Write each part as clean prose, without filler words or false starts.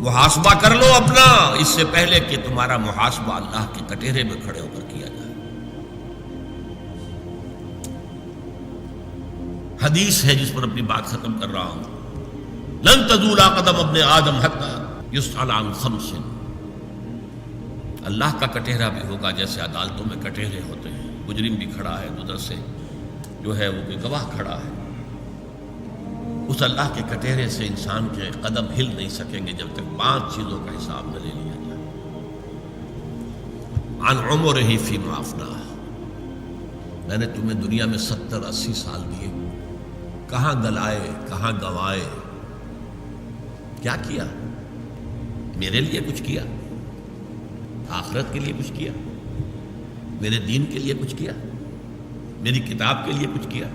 محاسبہ کر لو اپنا اس سے پہلے کہ تمہارا محاسبہ اللہ کے کٹہرے میں کھڑے ہو کر کیا جائے۔ حدیث ہے جس پر اپنی بات ختم کر رہا ہوں، لن تزول قدم ابن آدم حتی یسأل عن خمس۔ اللہ کا کٹہرا بھی ہوگا جیسے عدالتوں میں کٹہرے ہوتے ہیں، مجرم بھی کھڑا ہے، ادھر سے جو ہے وہ کوئی گواہ کھڑا ہے، اس اللہ کے کٹہرے سے انسان کے قدم ہل نہیں سکیں گے جب تک 5 چیزوں کا حساب نہ لے لیا جائے۔ عن عمرہ فیما افناہ، میں نے تمہیں دنیا میں 70-80 سال دیے، کہاں گلائے، کہاں گوائے، کیا کیا؟ میرے لیے کچھ کیا؟ آخرت کے لیے کچھ کیا؟ میرے دین کے لیے کچھ کیا؟ میری کتاب کے لیے کچھ کیا؟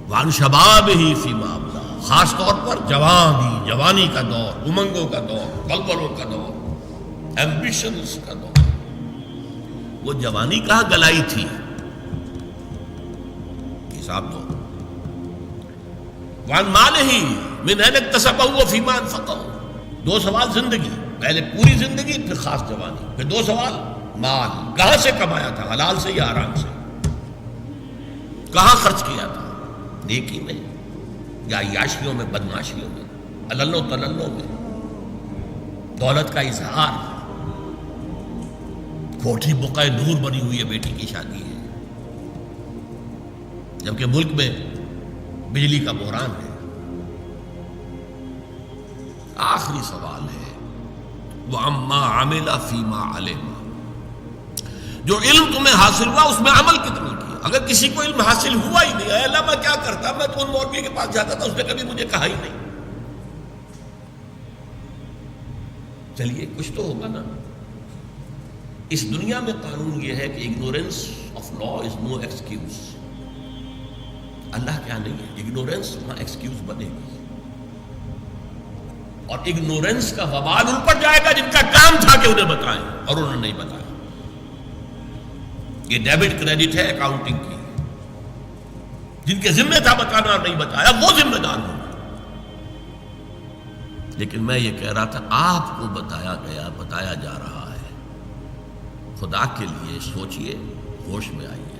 وان شبابہ فیما ابلا، خاص طور پر جوانی کا دور، امنگوں کا دور، بلبلوں کا دور، ایمبیشنز کا دور، وہ جوانی کہاں گلائی تھی؟ حساب دو۔ وان مالہ من این اکتسبہ فیما انفقہ، 2 سوال زندگی، پہلے پوری زندگی پھر خاص جوانی، پھر 2 سوال مال، کہاں سے کمایا تھا، حلال سے یا حرام سے، کہاں خرچ کیا تھا، نیکی میں یا عیاشیوں میں، بدماشیوں میں، علل و تللوں میں، دولت کا اظہار، کوٹھی بقعہ نور بنی ہوئی ہے، بیٹی کی شادی ہے، جبکہ ملک میں بجلی کا بحران ہے۔ آخری سوال ہے وَأَمَّا عَمِلَ فِيمَا عَلِمَ، جو علم تمہیں حاصل ہوا اس میں عمل کتنا کیا؟ اگر کسی کو علم حاصل ہوا ہی نہیں، اے اللہ میں کیا کرتا، میں تو ان مولوی کے پاس جاتا تھا، اس نے کبھی مجھے کہا ہی نہیں، چلیے کچھ تو ہوگا نا۔ اس دنیا میں قانون یہ ہے کہ ignorance of law is no excuse, اللہ کیا نہیں ہے، اگنورینس وہاں ایکسکیوز بنے گی، اور اگنورینس کا وبال ان پر جائے گا جن کا کام تھا کہ انہیں بتائیں اور انہوں نے نہیں بتایا۔ یہ ڈیبٹ کریڈٹ ہے اکاؤنٹنگ کی، جن کے ذمہ تھا بتانا اور نہیں بتایا وہ ذمہ دار ہوں۔ لیکن میں یہ کہہ رہا تھا آپ کو بتایا گیا، بتایا جا رہا ہے، خدا کے لیے سوچئے، ہوش میں آئیے۔